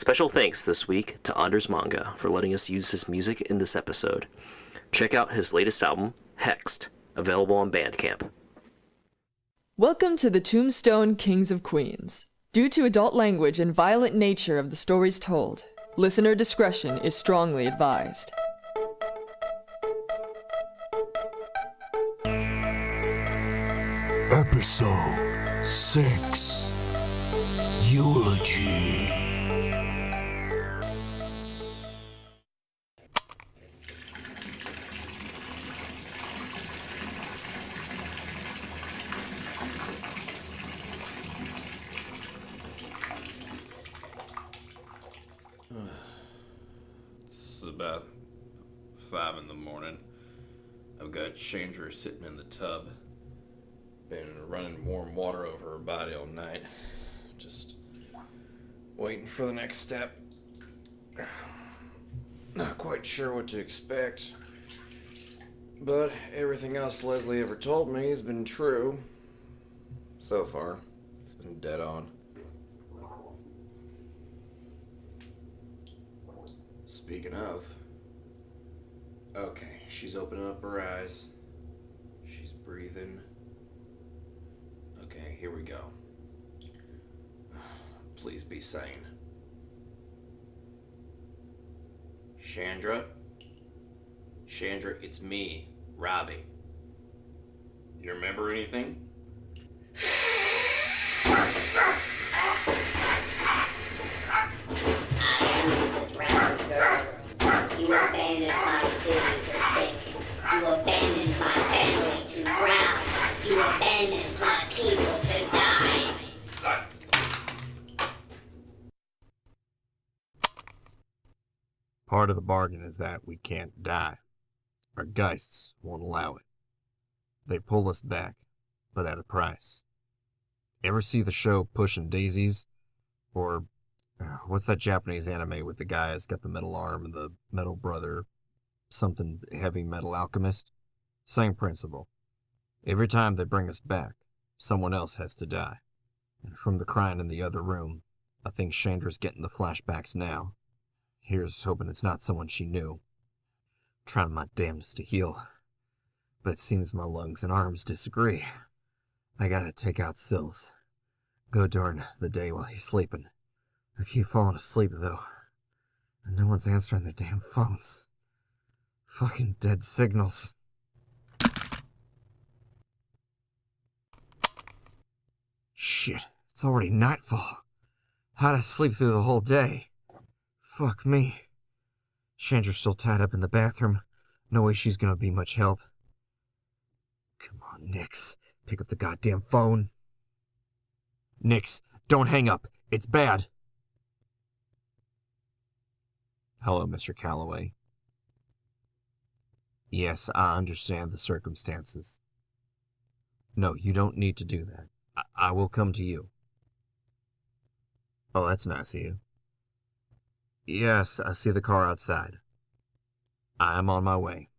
Special thanks this week to Anders Manga for letting us use his music in this episode. Check out his latest album, HEXED, available on Bandcamp. Welcome to the Tombstone Kings of Queens. Due to adult language and violent nature of the stories told, listener discretion is strongly advised. Episode 6, Eulogy. It's about 5 in the morning. I've got Chandra sitting in the tub. Been running warm water over her body all night. Just waiting for the next step. Not quite sure what to expect. But everything else Leslie ever told me has been true. So far, it's been dead on. Speaking of, okay, she's opening up her eyes. She's breathing. Okay, here we go. Please be sane. Chandra? Chandra, it's me, Robbie. You remember anything? You abandoned my city to sink. You abandoned my family to drown. You abandoned my people to die. Part of the bargain is that we can't die. Our Geists won't allow it. They pull us back, but at a price. Ever see the show Pushing Daisies? Or what's that Japanese anime with the guy that's got the metal arm and the metal brother? Something heavy metal alchemist? Same principle. Every time they bring us back, someone else has to die. And from the crying in the other room, I think Chandra's getting the flashbacks now. Here's hoping it's not someone she knew. Trying my damnedest to heal. But it seems my lungs and arms disagree. I gotta take out Sills. Go during the day while he's sleeping. I keep falling asleep, though. And no one's answering their damn phones. Fucking dead signals. Shit, it's already nightfall. How'd I sleep through the whole day? Fuck me. Chandra's still tied up in the bathroom. No way she's gonna be much help. Come on, Nix. Pick up the goddamn phone. Nix, don't hang up. It's bad. Hello, Mr. Calloway. Yes, I understand the circumstances. No, you don't need to do that. I will come to you. Oh, that's nice of you. Yes, I see the car outside. I am on my way.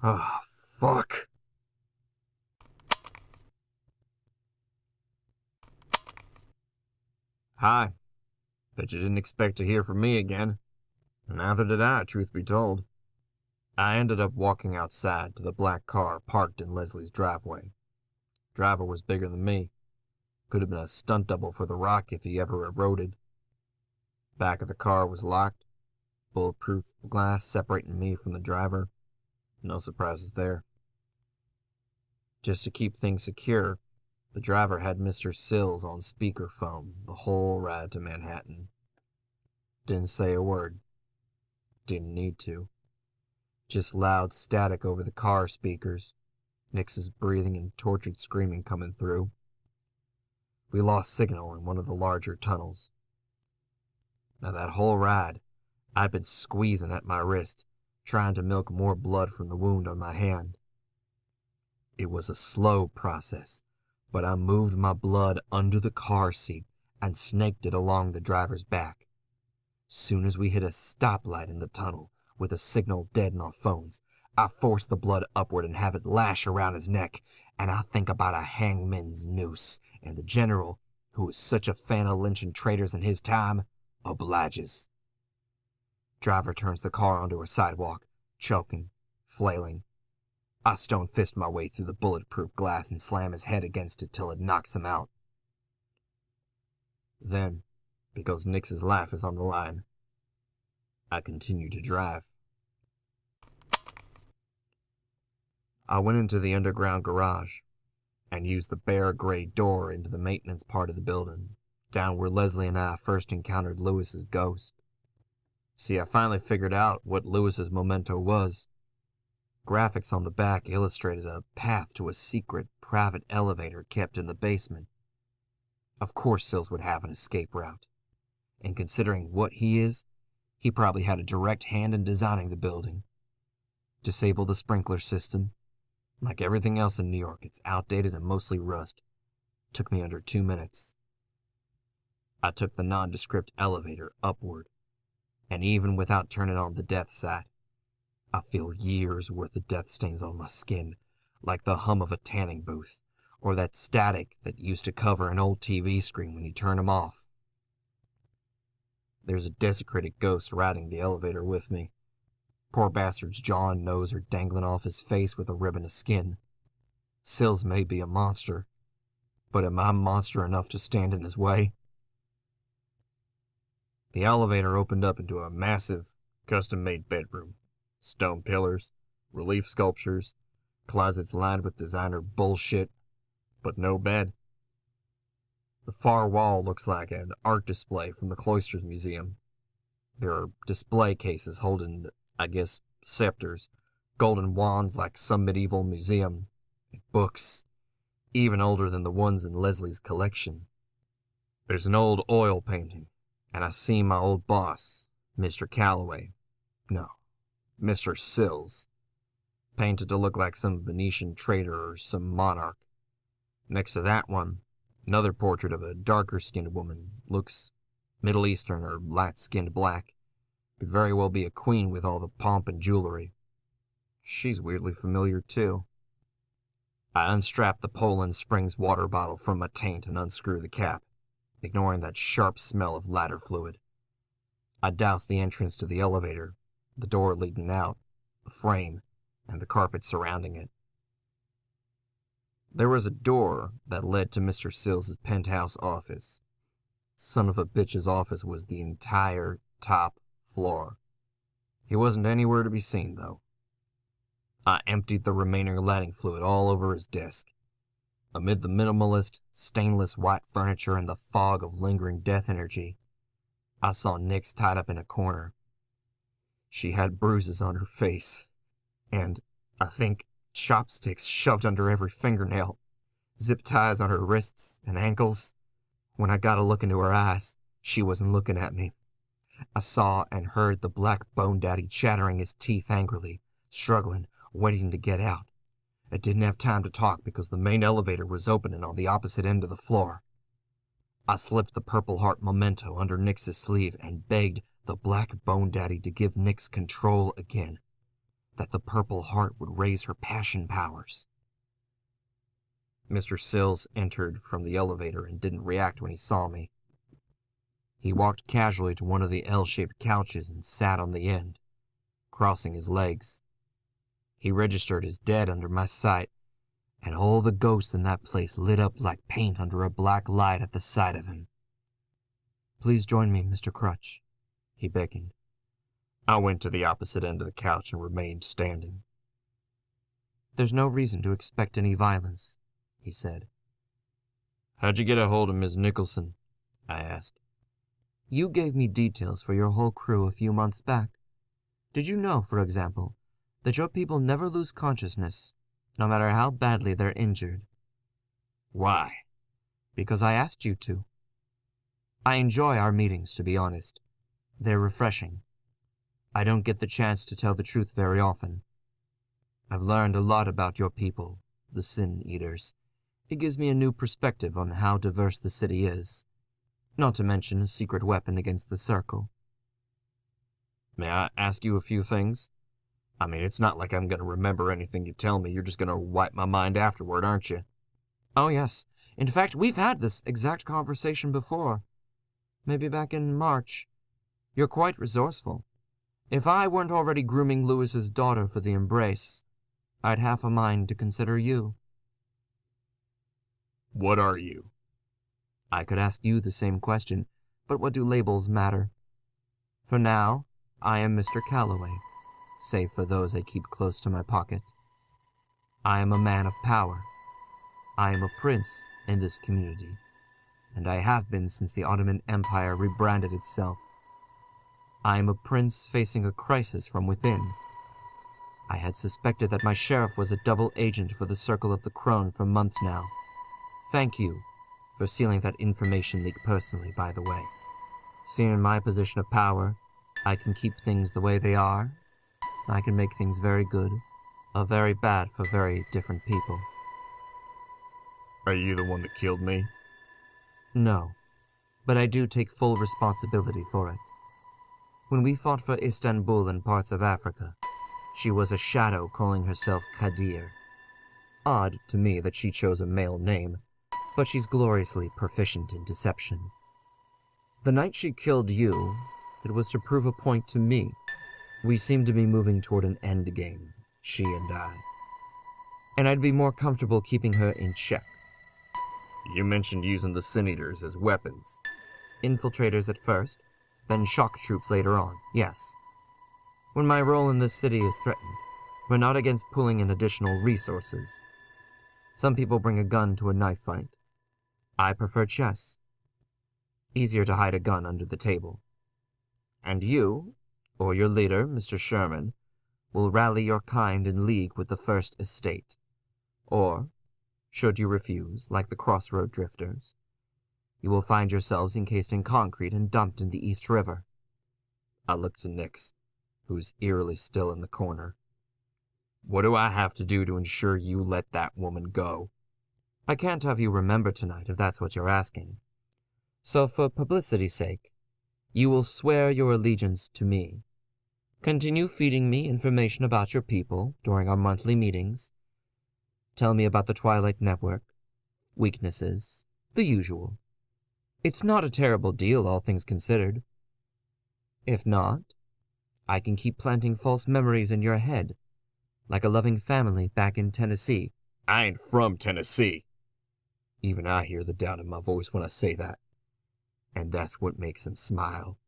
Oh, fuck. Hi. Bet you didn't expect to hear from me again. Neither did I, truth be told. I ended up walking outside to the black car parked in Leslie's driveway. Driver was bigger than me. Could have been a stunt double for The Rock if he ever eroded. Back of the car was locked. Bulletproof glass separating me from the driver. No surprises there. Just to keep things secure, the driver had Mr. Sills on speakerphone the whole ride to Manhattan. Didn't say a word. Didn't need to. Just loud static over the car speakers. Nix's breathing and tortured screaming coming through. We lost signal in one of the larger tunnels. Now that whole ride, I'd been squeezing at my wrist, trying to milk more blood from the wound on my hand. It was a slow process, but I moved my blood under the car seat and snaked it along the driver's back. Soon as we hit a stoplight in the tunnel, with a signal dead in our phones, I force the blood upward and have it lash around his neck, and I think about a hangman's noose, and the general, who was such a fan of lynching traitors in his time, Obliges. Driver turns the car onto a sidewalk, choking, flailing. I stone fist my way through the bulletproof glass and slam his head against it till it knocks him out. Then, because Nix's life is on the line, I continue to drive. I went into the underground garage and used the bare gray door into the maintenance part of the building, down where Leslie and I first encountered Lewis's ghost. See, I finally figured out what Lewis's memento was. Graphics on the back illustrated a path to a secret, private elevator kept in the basement. Of course Sills would have an escape route. And considering what he is, he probably had a direct hand in designing the building. Disable the sprinkler system. Like everything else in New York, it's outdated and mostly rust. Took me under 2 minutes. I took the nondescript elevator upward, and even without turning on the death sight, I feel years worth of death stains on my skin, like the hum of a tanning booth, or that static that used to cover an old TV screen when you turn them off. There's a desecrated ghost riding the elevator with me. Poor bastard's jaw and nose are dangling off his face with a ribbon of skin. Sills may be a monster, but am I monster enough to stand in his way? The elevator opened up into a massive, custom-made bedroom. Stone pillars, relief sculptures, closets lined with designer bullshit, but no bed. The far wall looks like an art display from the Cloisters Museum. There are display cases holding, I guess, scepters, golden wands like some medieval museum, books, even older than the ones in Leslie's collection. There's an old oil painting, and I see my old boss, Mr. Calloway. No, Mr. Sills, painted to look like some Venetian trader or some monarch. Next to that one, another portrait of a darker-skinned woman, looks Middle Eastern or light-skinned black. Could very well be a queen with all the pomp and jewelry. She's weirdly familiar, too. I unstrap the Poland Springs water bottle from my taint and unscrew the cap, ignoring that sharp smell of ladder fluid. I douse the entrance to the elevator, the door leading out, the frame, and the carpet surrounding it. There was a door that led to Mr. Sills' penthouse office. Son of a bitch's office was the entire top floor. He wasn't anywhere to be seen, though. I emptied the remaining lighting fluid all over his desk. Amid the minimalist, stainless white furniture and the fog of lingering death energy, I saw Nix tied up in a corner. She had bruises on her face, and, I think, chopsticks shoved under every fingernail, zip ties on her wrists and ankles. When I got a look into her eyes, she wasn't looking at me. I saw and heard the black bone daddy chattering his teeth angrily, struggling, waiting to get out. I didn't have time to talk because the main elevator was opening on the opposite end of the floor. I slipped the Purple Heart memento under Nix's sleeve and begged the black bone daddy to give Nix control again, that the Purple Heart would raise her passion powers. Mr. Sills entered from the elevator and didn't react when he saw me. He walked casually to one of the L-shaped couches and sat on the end, crossing his legs. He registered as dead under my sight, and all the ghosts in that place lit up like paint under a black light at the sight of him. "Please join me, Mr. Crutch," he beckoned. I went to the opposite end of the couch and remained standing. "There's no reason to expect any violence," he said. "How'd you get a hold of Miss Nicholson?" I asked. "You gave me details for your whole crew a few months back. Did you know, for example, that your people never lose consciousness, no matter how badly they're injured?" "Why?" "Because I asked you to. I enjoy our meetings, to be honest. They're refreshing. I don't get the chance to tell the truth very often. I've learned a lot about your people, the Sin Eaters. It gives me a new perspective on how diverse the city is, not to mention a secret weapon against the Circle." "May I ask you a few things? I mean, it's not like I'm going to remember anything you tell me. You're just going to wipe my mind afterward, aren't you?" "Oh, yes. In fact, we've had this exact conversation before. Maybe back in March, You're quite resourceful. If I weren't already grooming Lewis's daughter for the embrace, I'd half a mind to consider you. What are you? I could ask you the same question, but what do labels matter? For now, I am Mr. Calloway, save for those I keep close to my pocket. I am a man of power. I am a prince in this community, and I have been since the Ottoman Empire rebranded itself. I am a prince facing a crisis from within. I had suspected that my sheriff was a double agent for the Circle of the Crone for months now. Thank you for sealing that information leak personally, by the way. Seen in my position of power, I can keep things the way they are. I can make things very good, or very bad for very different people. Are you the one that killed me? No, but I do take full responsibility for it. When we fought for Istanbul and parts of Africa, she was a shadow calling herself Kadir. Odd to me that she chose a male name, but she's gloriously proficient in deception. The night she killed you, it was to prove a point to me. We seem to be moving toward an endgame, she and I. And I'd be more comfortable keeping her in check. You mentioned using the Sin Eaters as weapons. Infiltrators at first, then shock troops later on, yes. When my role in this city is threatened, we're not against pulling in additional resources. Some people bring a gun to a knife fight. I prefer chess. Easier to hide a gun under the table. And you, or your leader, Mr. Sherman, will rally your kind in league with the First Estate. Or, should you refuse, like the Crossroad Drifters, you will find yourselves encased in concrete and dumped in the East River. I look to Nix, who's eerily still in the corner. What do I have to do to ensure you let that woman go? I can't have you remember tonight if that's what you're asking. So for publicity's sake, you will swear your allegiance to me. Continue feeding me information about your people during our monthly meetings. Tell me about the Twilight Network, weaknesses, the usual. It's not a terrible deal, all things considered. If not, I can keep planting false memories in your head, like a loving family back in Tennessee. I ain't from Tennessee. Even I hear the doubt in my voice when I say that. And that's what makes him smile.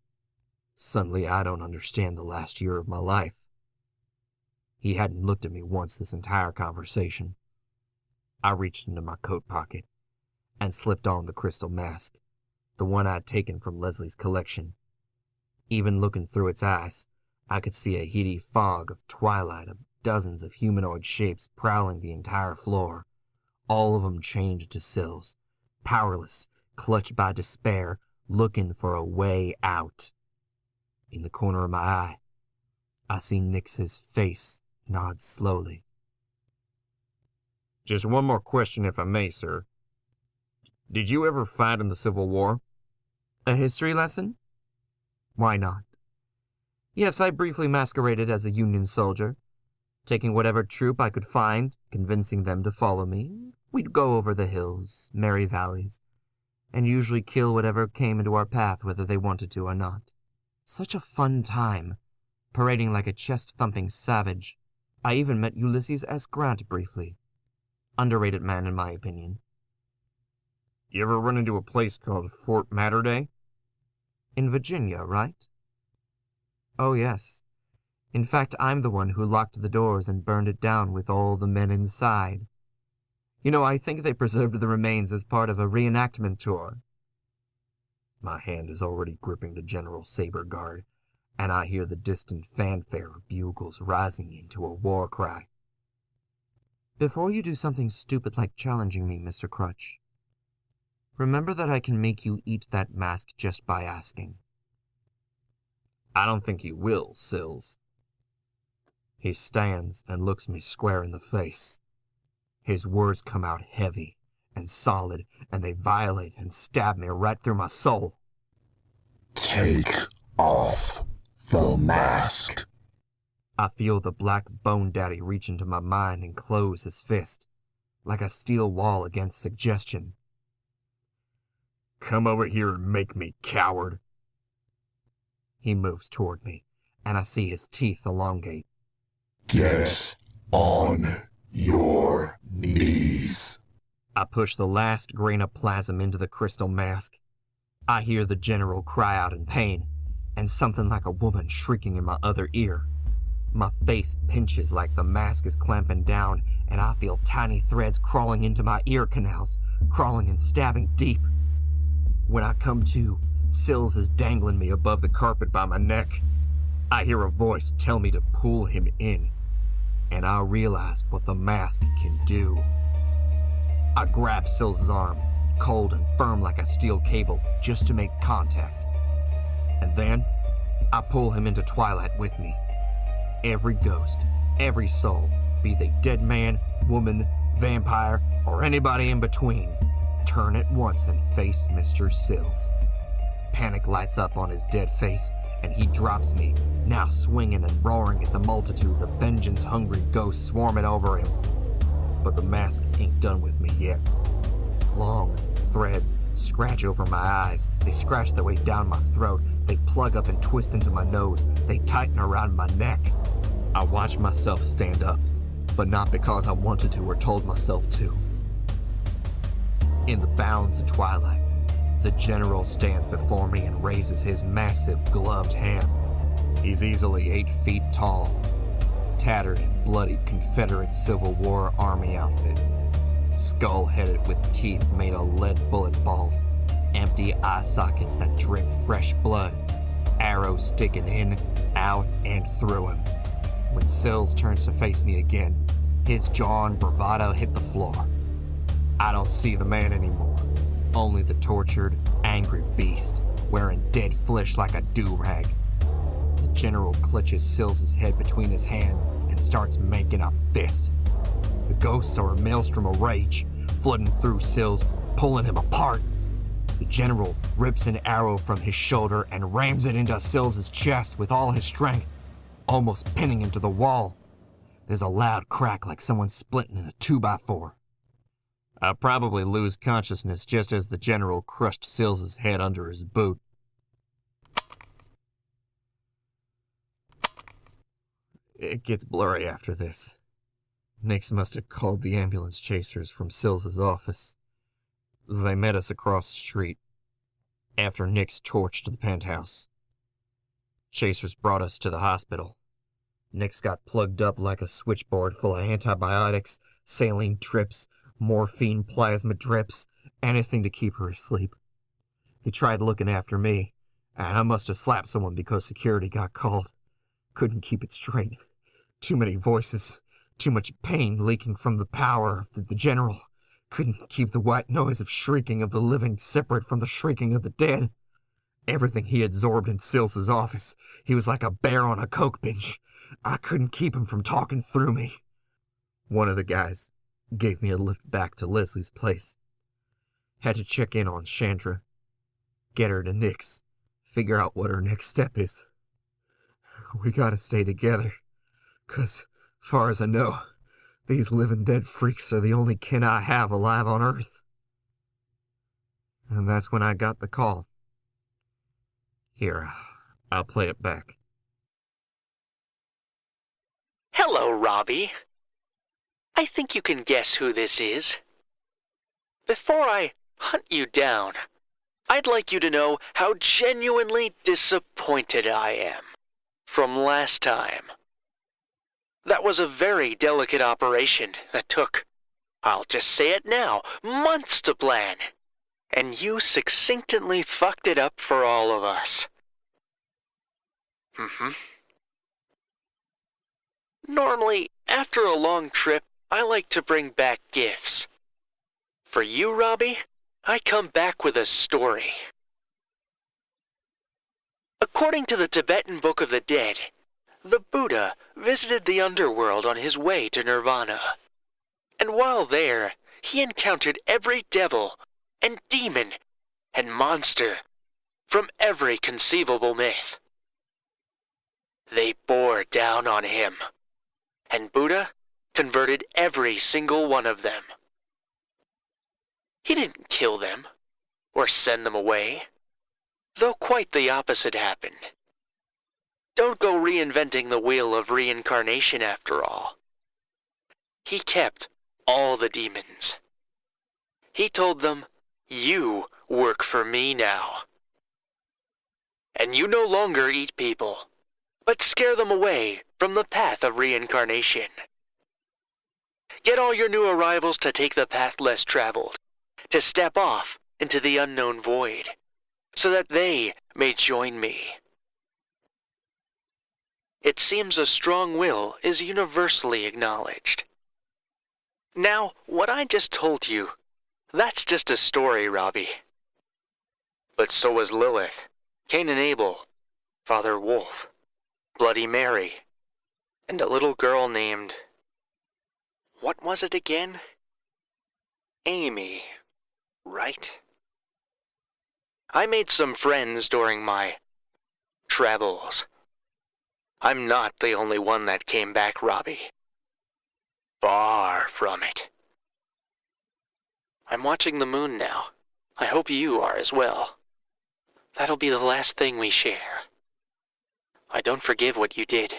Suddenly I don't understand the last year of my life. He hadn't looked at me once this entire conversation. I reached into my coat pocket and slipped on the crystal mask, the one I'd taken from Leslie's collection. Even looking through its eyes, I could see a heady fog of twilight of dozens of humanoid shapes prowling the entire floor, all of them chained to sills, powerless, clutched by despair, looking for a way out. In the corner of my eye, I see Nix's face nod slowly. Just one more question, if I may, sir. Did you ever fight in the Civil War? A history lesson? Why not? Yes, I briefly masqueraded as a Union soldier, taking whatever troop I could find, convincing them to follow me. We'd go over the hills, merry valleys, and usually kill whatever came into our path, whether they wanted to or not. Such a fun time, parading like a chest-thumping savage. I even met Ulysses S. Grant briefly. Underrated man, in my opinion. You ever run into a place called Fort Matterday? In Virginia, right? Oh, yes. In fact, I'm the one who locked the doors and burned it down with all the men inside. You know, I think they preserved the remains as part of a reenactment tour. My hand is already gripping the General Saber Guard, and I hear the distant fanfare of bugles rising into a war cry. Before you do something stupid like challenging me, Mr. Crutch, remember that I can make you eat that mask just by asking. I don't think you will, Sills. He stands and looks me square in the face. His words come out heavy and solid, and they violate and stab me right through my soul. Take off the mask. I feel the black bone daddy reach into my mind and close his fist, like a steel wall against suggestion. Come over here and make me, coward. He moves toward me, and I see his teeth elongate. Get on your knees. I push the last grain of plasm into the crystal mask. I hear the general cry out in pain, and something like a woman shrieking in my other ear. My face pinches like the mask is clamping down, and I feel tiny threads crawling into my ear canals, crawling and stabbing deep. When I come to, Sills is dangling me above the carpet by my neck. I hear a voice tell me to pull him in, and I realize what the mask can do. I grab Sills' arm, cold and firm like a steel cable, just to make contact. And then, I pull him into Twilight with me. Every ghost, every soul, be they dead man, woman, vampire, or anybody in between, turn at once and face Mr. Sills. Panic lights up on his dead face, and he drops me, now swinging and roaring at the multitudes of vengeance-hungry ghosts swarming over him. But the mask ain't done with me yet. Long threads scratch over my eyes. They scratch their way down my throat. They plug up and twist into my nose. They tighten around my neck. I watch myself stand up, but not because I wanted to or told myself to. In the bounds of Twilight, the general stands before me and raises his massive gloved hands. He's easily 8 feet tall, tattered and bloodied Confederate Civil War Army outfit, skull-headed with teeth made of lead bullet balls, empty eye sockets that drip fresh blood, arrows sticking in, out, and through him. When Sills turns to face me again, his jaw and bravado hit the floor. I don't see the man anymore, only the tortured, angry beast, wearing dead flesh like a do-rag. The general clutches Sills' head between his hands and starts making a fist. The ghosts are a maelstrom of rage, flooding through Sills, pulling him apart. The general rips an arrow from his shoulder and rams it into Sills' chest with all his strength, almost pinning him to the wall. There's a loud crack like someone splitting in a 2x4. I probably lose consciousness just as the general crushed Sills' head under his boot. It gets blurry after this. Nix must have called the ambulance chasers from Sills' office. They met us across the street, after Nix torched the penthouse. Chasers brought us to the hospital. Nix got plugged up like a switchboard full of antibiotics, saline drips, morphine plasma drips, anything to keep her asleep. They tried looking after me, and I must have slapped someone because security got called. Couldn't keep it straight. Too many voices, too much pain leaking from the power of the general. Couldn't keep the white noise of shrieking of the living separate from the shrieking of the dead. Everything he absorbed in Sills' office, he was like a bear on a coke binge. I couldn't keep him from talking through me. One of the guys gave me a lift back to Leslie's place. Had to check in on Chandra, get her to Nix, figure out what her next step is. We gotta stay together, 'cause, far as I know, these living dead freaks are the only kin I have alive on Earth. And that's when I got the call. Here, I'll play it back. Hello, Robbie. I think you can guess who this is. Before I hunt you down, I'd like you to know how genuinely disappointed I am from last time. That was a very delicate operation that took, I'll just say it now, months to plan. And you succinctly fucked it up for all of us. Normally, after a long trip, I like to bring back gifts. For you, Robbie, I come back with a story. According to the Tibetan Book of the Dead, the Buddha visited the underworld on his way to Nirvana. And while there, he encountered every devil and demon and monster from every conceivable myth. They bore down on him, and Buddha converted every single one of them. He didn't kill them or send them away, though quite the opposite happened. don't go reinventing the wheel of reincarnation after all. He kept all the demons. He told them, you work for me now. And you no longer eat people, but scare them away from the path of reincarnation. Get all your new arrivals to take the path less traveled, to step off into the unknown void, so that they may join me. It seems a strong will is universally acknowledged. Now, what I just told you, that's just a story, Robbie. But so was Lilith, Cain and Abel, Father Wolf, Bloody Mary, and a little girl named... what was it again? Amy, right? I made some friends during my travels. I'm not the only one that came back, Robbie. Far from it. I'm watching the moon now. I hope you are as well. That'll be the last thing we share. I don't forgive what you did.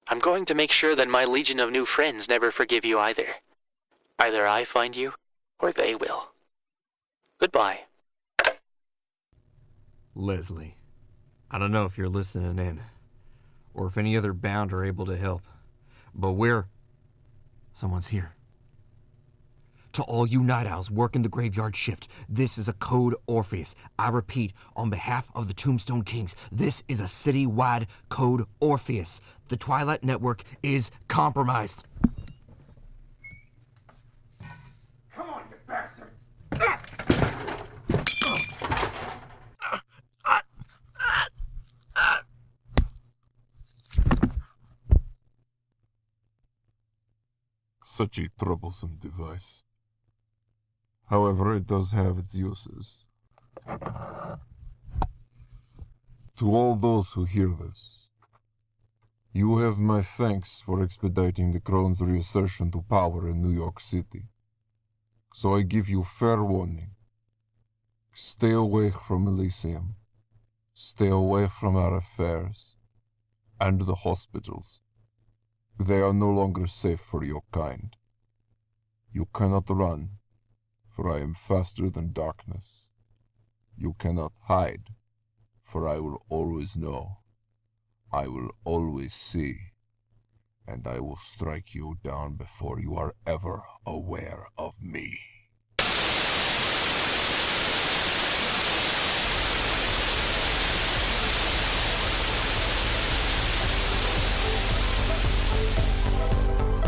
I'm going to make sure that my legion of new friends never forgive you either. Either I find you, or they will. Goodbye. Leslie, I don't know if you're listening in, or if any other bound are able to help, but someone's here. To all you night owls working the graveyard shift, this is a code Orpheus. I repeat, on behalf of the Tombstone Kings, this is a city-wide code Orpheus. The Twilight Network is compromised. Come on, you bastard! Such a troublesome device. However, it does have its uses. To all those who hear this, you have my thanks for expediting the Crown's reassertion to power in New York City. So I give you fair warning. Stay away from Elysium. Stay away from our affairs. And the hospitals. They are no longer safe for your kind. You cannot run, for I am faster than darkness. You cannot hide, for I will always know. I will always see, and I will strike you down before you are ever aware of me.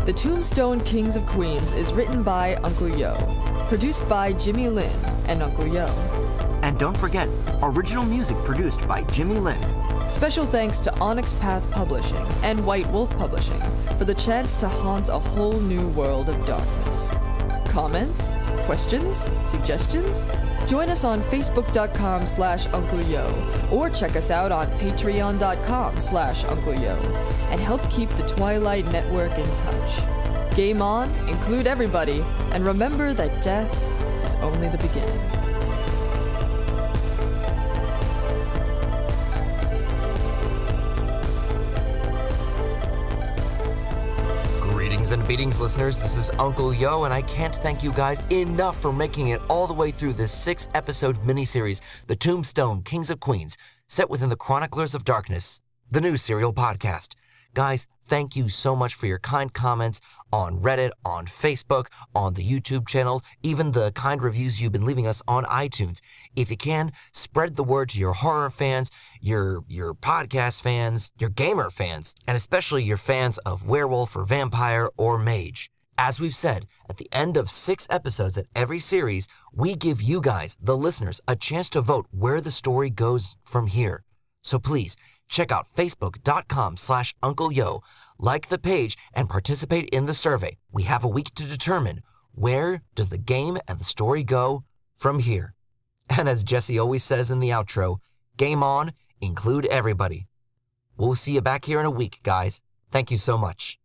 The Tombstone Kings of Queens is written by Uncle Yo, produced by Jimmy Lin and Uncle Yo. And don't forget, original music produced by Jimmy Lin. Special thanks to Onyx Path Publishing and White Wolf Publishing for the chance to haunt a whole new world of darkness. Comments? Questions? Suggestions? Join us on Facebook.com/UncleYo or check us out on Patreon.com/UncleYo and help keep the Twilight Network in touch. Game on, include everybody, and remember that death is only the beginning. And Beatings listeners, this is Uncle Yo, and I can't thank you guys enough for making it all the way through this 6-episode miniseries, The Tombstone Kings of Queens, set within the Chroniclers of Darkness, the new serial podcast. Guys, thank you so much for your kind comments on Reddit, on Facebook, on the YouTube channel, even the kind reviews you've been leaving us on iTunes. If you can, spread the word to your horror fans, your podcast fans, your gamer fans, and especially your fans of werewolf or vampire or mage. As we've said, at the end of 6 episodes at every series, we give you guys, the listeners, a chance to vote where the story goes from here. So please, check out Facebook.com/UncleYo, like the page, and participate in the survey. We have a week to determine where does the game and the story go from here. And as Jessi always says in the outro, game on, include everybody. We'll see you back here in a week, guys. Thank you so much.